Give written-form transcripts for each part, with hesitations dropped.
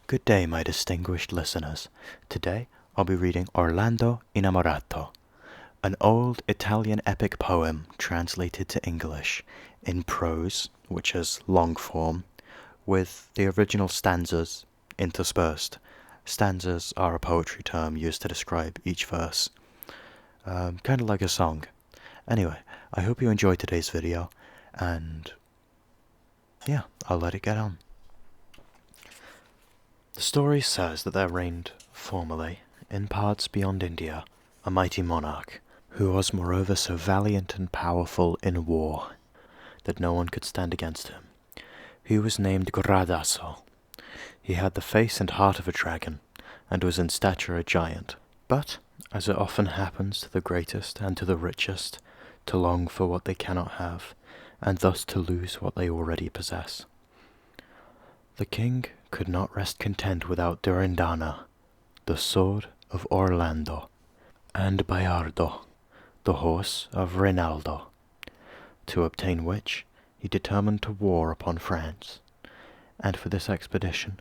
Good day, my distinguished listeners. Today I'll be reading Orlando Innamorato, an old Italian epic poem translated to English in prose, which is long form, with the original stanzas interspersed. Stanzas are a poetry term used to describe each verse, kind of like a song. Anyway, I hope you enjoyed today's video, and yeah, I'll let it get on. The story says that there reigned, formerly, in parts beyond India, a mighty monarch, who was moreover so valiant and powerful in war, that no one could stand against him. He was named Gradasso. He had the face and heart of a dragon, and was in stature a giant. But, as it often happens to the greatest and to the richest, to long for what they cannot have, and thus to lose what they already possess. The king could not rest content without Durindana, the sword of Orlando, and Boiardo, the horse of Rinaldo, to obtain which he determined to war upon France, and for this expedition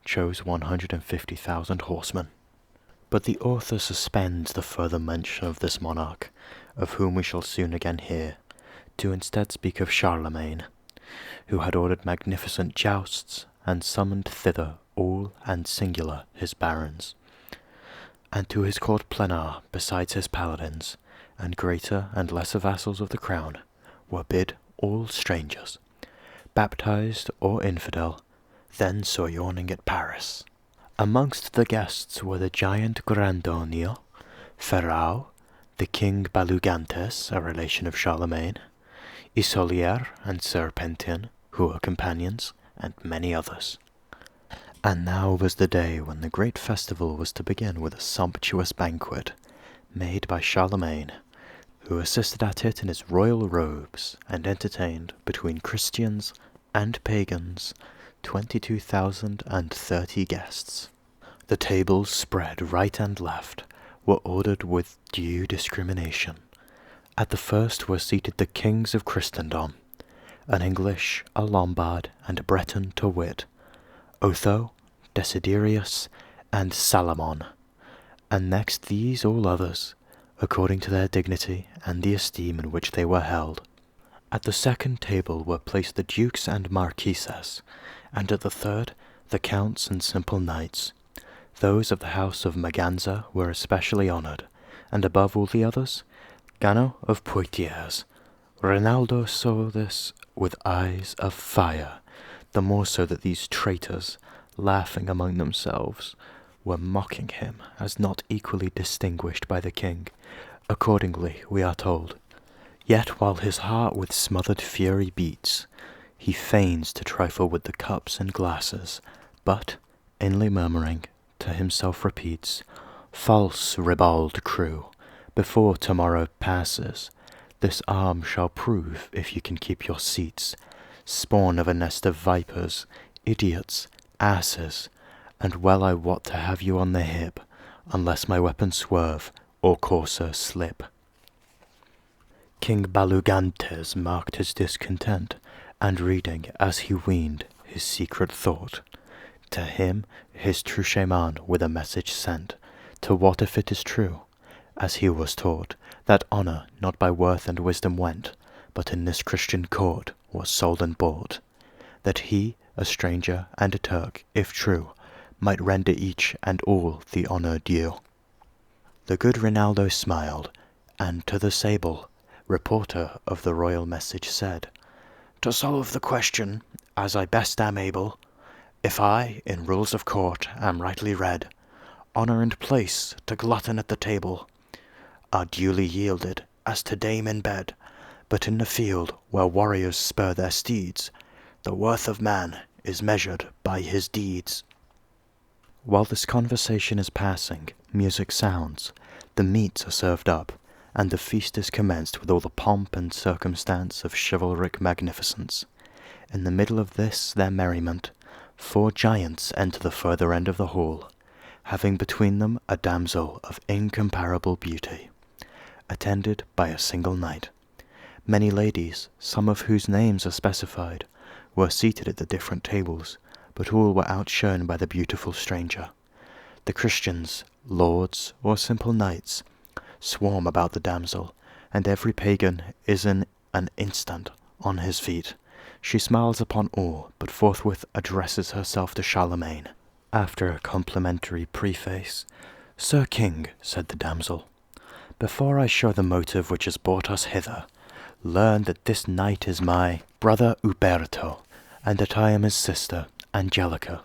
chose 150,000 horsemen. But the author suspends the further mention of this monarch, of whom we shall soon again hear, to instead speak of Charlemagne, who had ordered magnificent jousts, and summoned thither all and singular his barons. And to his court Plenar, besides his paladins, and greater and lesser vassals of the crown, were bid all strangers, baptized or infidel, then sojourning at Paris. Amongst the guests were the giant Grandonio, Ferrau, the king Balugantes, a relation of Charlemagne, Isolier and Serpentin, who were companions, and many others. And now was the day when the great festival was to begin with a sumptuous banquet, made by Charlemagne, who assisted at it in his royal robes, and entertained, between Christians and pagans, 22,030 guests. The tables spread right and left were ordered with due discrimination. At the first were seated the kings of Christendom, an English, a Lombard, and a Breton to wit, Otho, Desiderius, and Salamon, and next these all others, according to their dignity and the esteem in which they were held. At the second table were placed the dukes and marquises, and at the third the counts and simple knights. Those of the house of Maganza were especially honoured, and above all the others, Gano of Poitiers. Rinaldo saw this with eyes of fire, the more so that these traitors, laughing among themselves, were mocking him as not equally distinguished by the king. Accordingly, we are told, yet while his heart with smothered fury beats, he feigns to trifle with the cups and glasses, but, inly murmuring, to himself repeats, False Ribald crew, before tomorrow passes, this arm shall prove if you can keep your seats, spawn of a nest of vipers, idiots, asses, and well I wot to have you on the hip, unless my weapon swerve, or courser slip. King Balugantes marked his discontent, and reading, as he weened, his secret thought, to him his Trucheman with a message sent, to what if it is true, as he was taught, that honour not by worth and wisdom went, but in this Christian court was sold and bought, that he, a stranger and a Turk, if true, might render each and all the honour due. The good Rinaldo smiled, and to the sable, reporter of the royal message said, To solve the question, as I best am able, if I, in rules of court, am rightly read, honour and place to glutton at the table are duly yielded, as to dame in bed, but in the field where warriors spur their steeds, the worth of man is measured by his deeds. While this conversation is passing, music sounds, the meats are served up, and the feast is commenced with all the pomp and circumstance of chivalric magnificence. In the middle of this their merriment, 4 giants enter the further end of the hall, having between them a damsel of incomparable beauty, attended by a single knight. Many ladies, some of whose names are specified, were seated at the different tables, but all were outshone by the beautiful stranger. The Christians, lords, or simple knights, swarm about the damsel, and every pagan is in an instant on his feet. She smiles upon all, but forthwith addresses herself to Charlemagne. After a complimentary preface, "Sir King," said the damsel, "before I show the motive which has brought us hither, learn that this knight is my brother Uberto, and that I am his sister, Angelica,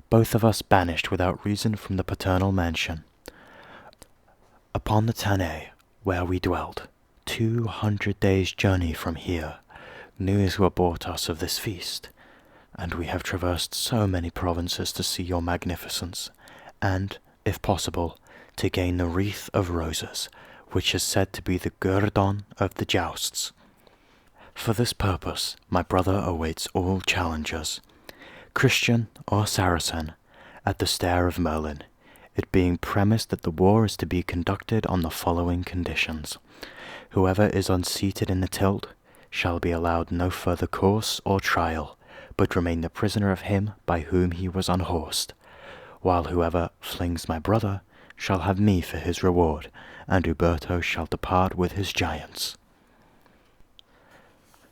both of us banished without reason from the paternal mansion. Upon the Tanais, where we dwelt, 200 days' journey from here, news were brought us of this feast, and we have traversed so many provinces to see your magnificence, and, if possible, to gain the wreath of roses, which is said to be the guerdon of the jousts. For this purpose my brother awaits all challengers, Christian or Saracen, at the stair of Merlin, it being premised that the war is to be conducted on the following conditions. Whoever is unseated in the tilt shall be allowed no further course or trial, but remain the prisoner of him by whom he was unhorsed, while whoever flings my brother shall have me for his reward, and Uberto shall depart with his giants."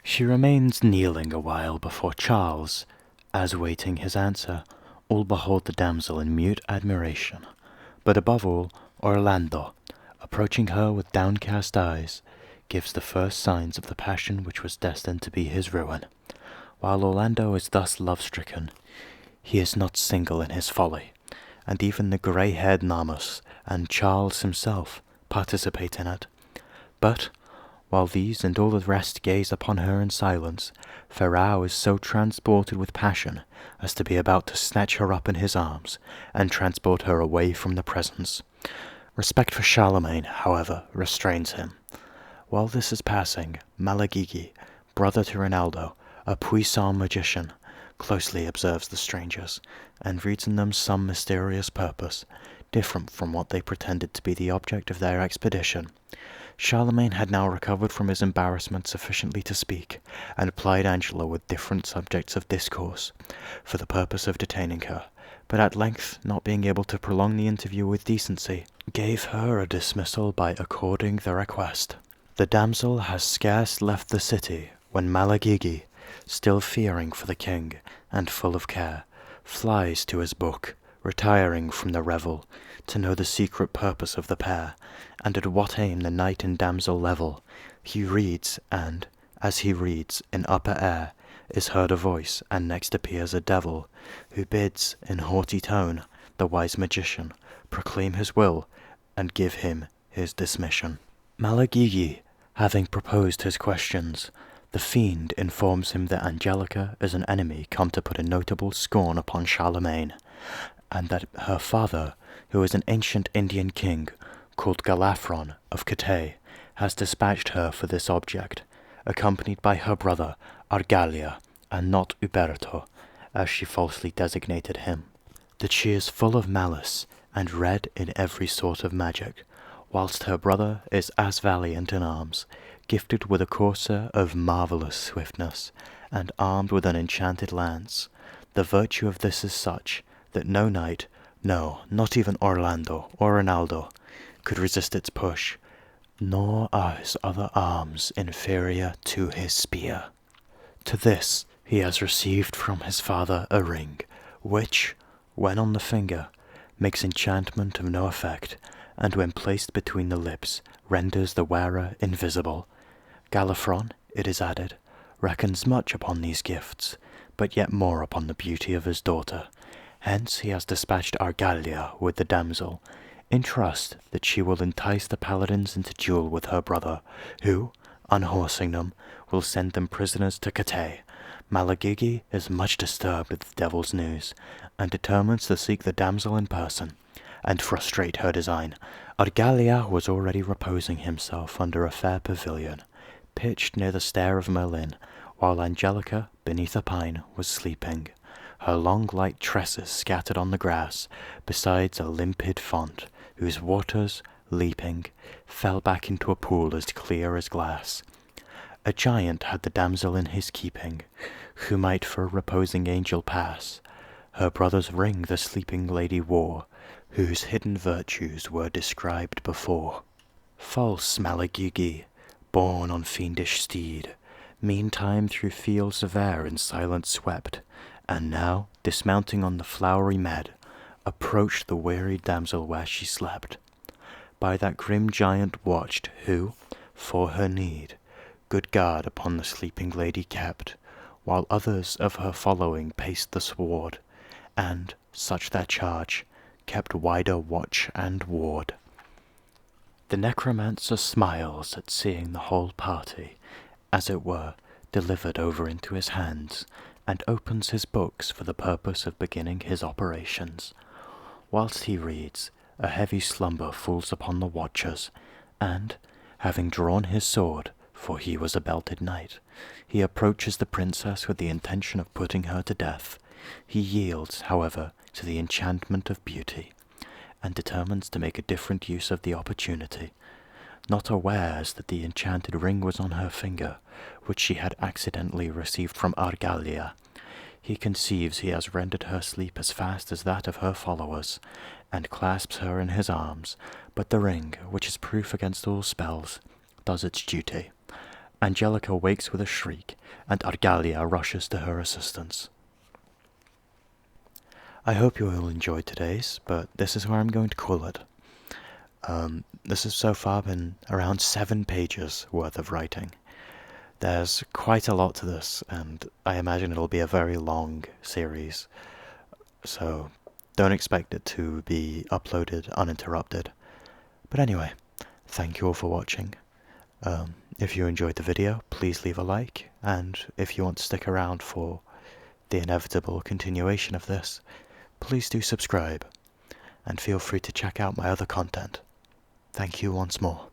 She remains kneeling a while before Charles, as waiting his answer, all behold the damsel in mute admiration, but above all, Orlando, approaching her with downcast eyes, gives the first signs of the passion which was destined to be his ruin. While Orlando is thus love-stricken, he is not single in his folly, and even the grey-haired Namus and Charles himself participate in it. But, while these and all the rest gaze upon her in silence, Ferrau is so transported with passion as to be about to snatch her up in his arms, and transport her away from the presence. Respect for Charlemagne, however, restrains him. While this is passing, Malagigi, brother to Rinaldo, a puissant magician, closely observes the strangers, and reads in them some mysterious purpose, different from what they pretended to be the object of their expedition. Charlemagne had now recovered from his embarrassment sufficiently to speak, and plied Angela with different subjects of discourse, for the purpose of detaining her, but at length, not being able to prolong the interview with decency, gave her a dismissal by according the request. The damsel has scarce left the city, when Malagigi, still fearing for the king, and full of care, flies to his book, retiring from the revel, to know the secret purpose of the pair, and at what aim the knight and damsel level. He reads, and, as he reads, in upper air, is heard a voice, and next appears a devil, who bids, in haughty tone, the wise magician proclaim his will, and give him his dismission. Malagigi, having proposed his questions, the fiend informs him that Angelica is an enemy come to put a notable scorn upon Charlemagne, and that her father, who is an ancient Indian king, called Galafron of Catay, has dispatched her for this object, accompanied by her brother Argalia, and not Uberto, as she falsely designated him. That she is full of malice, and read in every sort of magic, whilst her brother is as valiant in arms, gifted with a courser of marvellous swiftness, and armed with an enchanted lance. The virtue of this is such, that no knight, no, not even Orlando or Rinaldo, could resist its push, nor are his other arms inferior to his spear. To this he has received from his father a ring, which, when on the finger, makes enchantment of no effect, and when placed between the lips, renders the wearer invisible. Galafron, it is added, reckons much upon these gifts, but yet more upon the beauty of his daughter. Hence he has dispatched Argalia with the damsel, in trust that she will entice the paladins into duel with her brother, who, unhorsing them, will send them prisoners to Catay. Malagigi is much disturbed at the devil's news, and determines to seek the damsel in person, and frustrate her design. Argalia was already reposing himself under a fair pavilion, pitched near the stair of Merlin, while Angelica, beneath a pine, was sleeping, her long light tresses scattered on the grass, besides a limpid font, whose waters, leaping, fell back into a pool as clear as glass. A giant had the damsel in his keeping, who might for a reposing angel pass, her brother's ring the sleeping lady wore, whose hidden virtues were described before. False Malagigi, borne on fiendish steed, meantime through fields of air in silence swept, and now, dismounting on the flowery mead, approached the weary damsel where she slept. By that grim giant watched, who, for her need, good guard upon the sleeping lady kept, while others of her following paced the sward, and, such their charge, kept wider watch and ward. The necromancer smiles at seeing the whole party, as it were, delivered over into his hands, and opens his books for the purpose of beginning his operations. Whilst he reads, a heavy slumber falls upon the watchers, and, having drawn his sword, for he was a belted knight, he approaches the princess with the intention of putting her to death. He yields, however, to the enchantment of beauty, and determines to make a different use of the opportunity, not awares that the enchanted ring was on her finger, which she had accidentally received from Argalia. He conceives he has rendered her sleep as fast as that of her followers, and clasps her in his arms, but the ring, which is proof against all spells, does its duty. Angelica wakes with a shriek, and Argalia rushes to her assistance. I hope you all enjoyed today's, but this is where I'm going to call it. This has so far been around 7 pages worth of writing. There's quite a lot to this, and I imagine it'll be a very long series, so don't expect it to be uploaded uninterrupted. But anyway, thank you all for watching. If you enjoyed the video, please leave a like, and if you want to stick around for the inevitable continuation of this, please do subscribe, and feel free to check out my other content. Thank you once more.